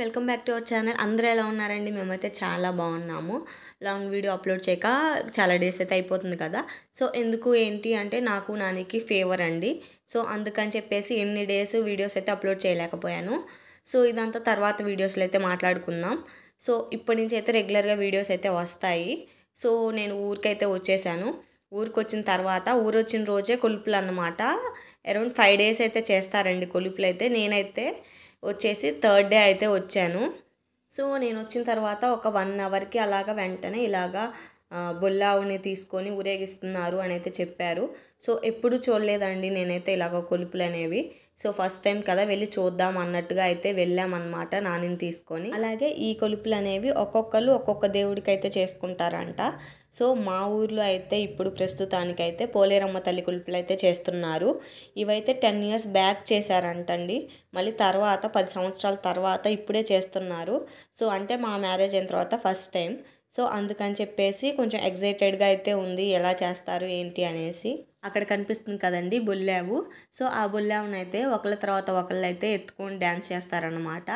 Welcome back to our channel. అందరూ ఎలా ఉన్నారండి? మేమైతే చాలా బాగున్నాము. లాంగ్ వీడియో అప్లోడ్ చేయక చాలా డేస్ అయితే అయిపోతుంది కదా. సో ఎందుకు ఏంటి అంటే నాకు నానికి ఫీవర్ అండి. సో అందుకని చెప్పేసి ఎన్ని డేస్ వీడియోస్ అయితే అప్లోడ్ చేయలేకపోయాను. సో ఇదంతా తర్వాత వీడియోస్లో అయితే మాట్లాడుకుందాం. సో ఇప్పటి నుంచి అయితే రెగ్యులర్గా వీడియోస్ అయితే వస్తాయి. సో నేను ఊరికైతే వచ్చేసాను. ఊరికి వచ్చిన తర్వాత ఊరు వచ్చిన రోజే కొలుపులు అన్నమాట. అరౌండ్ 5 days అయితే చేస్తారండి కొలుపులు అయితే. నేనైతే వచ్చేసి 3rd day అయితే వచ్చాను. సో నేను వచ్చిన తర్వాత ఒక 1 hourకి అలాగా వెంటనే ఇలాగా బొల్లావుని తీసుకొని ఊరేగిస్తున్నారు అని అయితే చెప్పారు. సో ఎప్పుడు చూడలేదండి నేనైతే ఇలాగ కొలుపులు అనేవి. సో ఫస్ట్ టైం కదా వెళ్ళి చూద్దాం అన్నట్టుగా అయితే వెళ్ళామన్నమాట నానిని తీసుకొని. అలాగే ఈ కొలుపులు అనేవి ఒక్కొక్కరు ఒక్కొక్క దేవుడికి అయితే చేసుకుంటారంట. సో మా ఊర్లో అయితే ఇప్పుడు ప్రస్తుతానికైతే పోలేరమ్మ తల్లి కొలుపులు అయితే చేస్తున్నారు. ఇవైతే 10 years బ్యాక్ చేశారంటండి. మళ్ళీ తర్వాత 10 సంవత్సరాల తర్వాత ఇప్పుడే చేస్తున్నారు. సో అంటే మా మ్యారేజ్ అయిన తర్వాత ఫస్ట్ టైం. సో అందుకని చెప్పేసి కొంచెం ఎగ్జైటెడ్గా అయితే ఉంది ఎలా చేస్తారు ఏంటి అనేసి. అక్కడ కనిపిస్తుంది కదండి బొల్లావు. సో ఆ బొల్లావుని అయితే ఒకళ్ళ తర్వాత ఒకళ్ళు అయితే ఎత్తుకొని డ్యాన్స్ చేస్తారనమాట.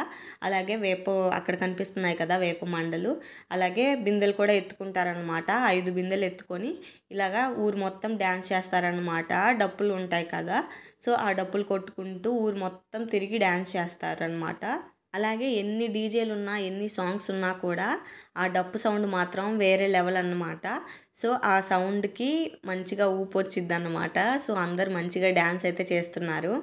అలాగే అక్కడ కనిపిస్తున్నాయి కదా వేప మండలు, అలాగే బిందెలు కూడా ఎత్తుకుంటారనమాట. 5 బిందెలు ఎత్తుకొని ఇలాగా ఊరు మొత్తం డ్యాన్స్ చేస్తారనమాట. డప్పులు ఉంటాయి కదా, సో ఆ డప్పులు కొట్టుకుంటూ ఊరు మొత్తం తిరిగి డ్యాన్స్ చేస్తారనమాట. అలాగే ఎన్ని డీజేలు ఉన్నా ఎన్ని సాంగ్స్ ఉన్నా కూడా ఆ డప్పు సౌండ్ మాత్రం వేరే లెవెల్ అన్నమాట. సో ఆ సౌండ్కి మంచిగా ఊపు వచ్చిద్ది అన్నమాట. సో అందరు మంచిగా డ్యాన్స్ అయితే చేస్తున్నారు.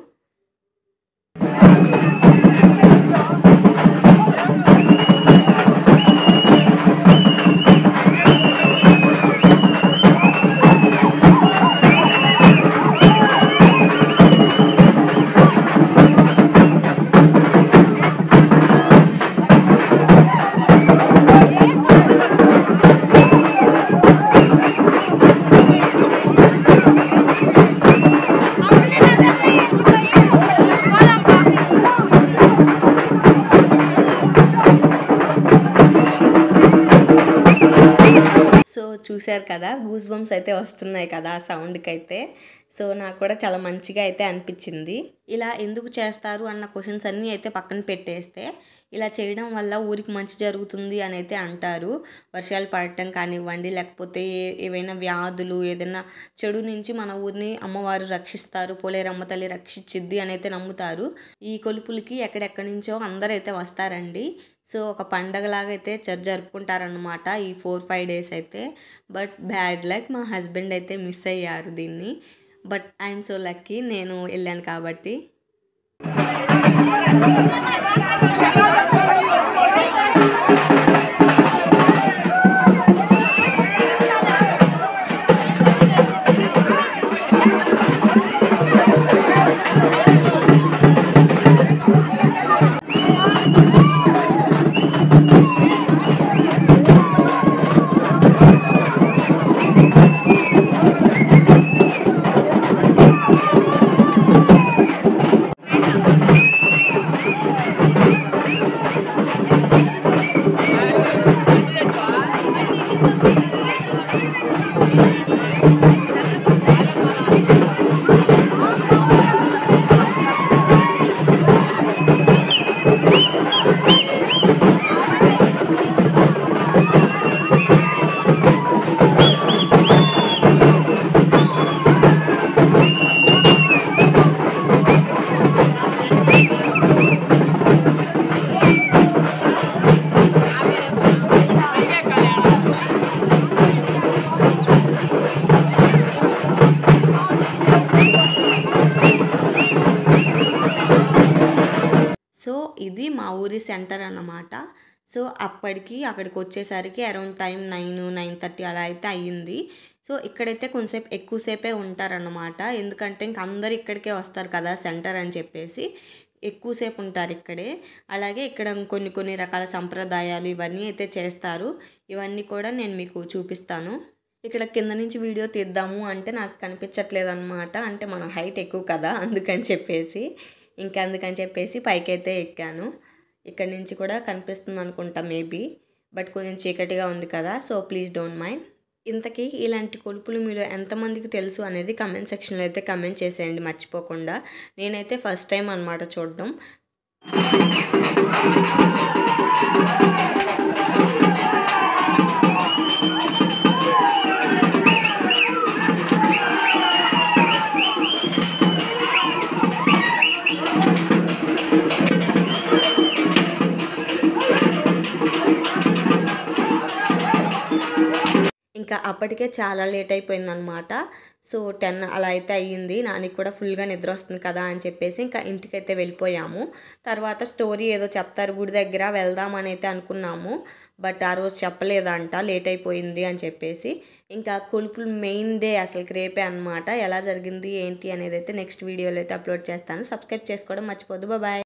చూశారు కదా, గూస్ బంప్స్ అయితే వస్తున్నాయి కదా ఆ సౌండ్కి అయితే. సో నాకు కూడా చాలా మంచిగా అయితే అనిపించింది. ఇలా ఎందుకు చేస్తారు అన్న క్వశ్చన్స్ అన్నీ అయితే పక్కన పెట్టేస్తే ఇలా చేయడం వల్ల ఊరికి మంచి జరుగుతుంది అని అయితే అంటారు. వర్షాలు పడటం కానివ్వండి, లేకపోతే ఏవైనా వ్యాధులు ఏదైనా చెడు నుంచి మన ఊరిని అమ్మవారు రక్షిస్తారు, పోలేరమ్మ తల్లి రక్షించిద్ది అని అయితే నమ్ముతారు. ఈ కొలుపులకి ఎక్కడెక్కడి నుంచో అందరైతే వస్తారండి. సో ఒక పండగలాగా అయితే జరుపుకుంటారనమాట ఈ 4-5 days అయితే. బట్ బ్యాడ్ లక్, మా హస్బెండ్ అయితే మిస్ అయ్యారు దీన్ని. బట్ ఐఎమ్ సో లక్కీ, నేను వెళ్ళాను కాబట్టి. ఇది మా ఊరి సెంటర్ అన్నమాట. సో అప్పటికి అక్కడికి వచ్చేసరికి అరౌండ్ టైం 9-9:30 అలా అయితే అయ్యింది. సో ఇక్కడైతే కొంచెంసేపు ఎక్కువసేపే ఉంటారన్నమాట. ఎందుకంటే ఇంక అందరు ఇక్కడికే వస్తారు కదా సెంటర్ అని చెప్పేసి ఎక్కువసేపు ఉంటారు ఇక్కడే. అలాగే ఇక్కడ కొన్ని రకాల సంప్రదాయాలు ఇవన్నీ అయితే చేస్తారు. ఇవన్నీ కూడా నేను మీకు చూపిస్తాను. ఇక్కడ కింద నుంచి వీడియో తీద్దాము అంటే నాకు కనిపించట్లేదు అనమాట. అంటే మన హైట్ ఎక్కువ కదా, అందుకని చెప్పేసి పైకైతే ఎక్కాను. ఇక్కడ నుంచి కూడా కనిపిస్తుంది అనుకుంటా మేబీ, బట్ కొంచెం చీకటిగా ఉంది కదా. So please don't mind. ఇంతకీ ఇలాంటి కొలుపులు మీలో ఎంతమందికి తెలుసు అనేది కమెంట్ సెక్షన్లో అయితే కమెంట్ చేసేయండి మర్చిపోకుండా. నేనైతే ఫస్ట్ టైం అనమాట చూడడం. ఇంకా అప్పటికే చాలా లేట్ అయిపోయిందనమాట. సో 10 అలా అయితే అయ్యింది. నానికి కూడా ఫుల్‌గా నిద్ర వస్తుంది కదా అని చెప్పేసి ఇంకా ఇంటికైతే వెళ్ళిపోయాము. తర్వాత స్టోరీ ఏదో చెప్తారు గుడి దగ్గర వెళ్దామని అయితే అనుకున్నాము. బట్ ఆ రోజు చెప్పలేదంట లేట్ అయిపోయింది అని చెప్పేసి. ఇంకా కొలుపులు మెయిన్ డే అసలుకి రేపే అనమాట. ఎలా జరిగింది ఏంటి అనేది అయితే నెక్స్ట్ వీడియోలో అయితే అప్లోడ్ చేస్తాను. సబ్స్క్రైబ్ చేసుకోవడం మర్చిపోద్దు. బాయ్.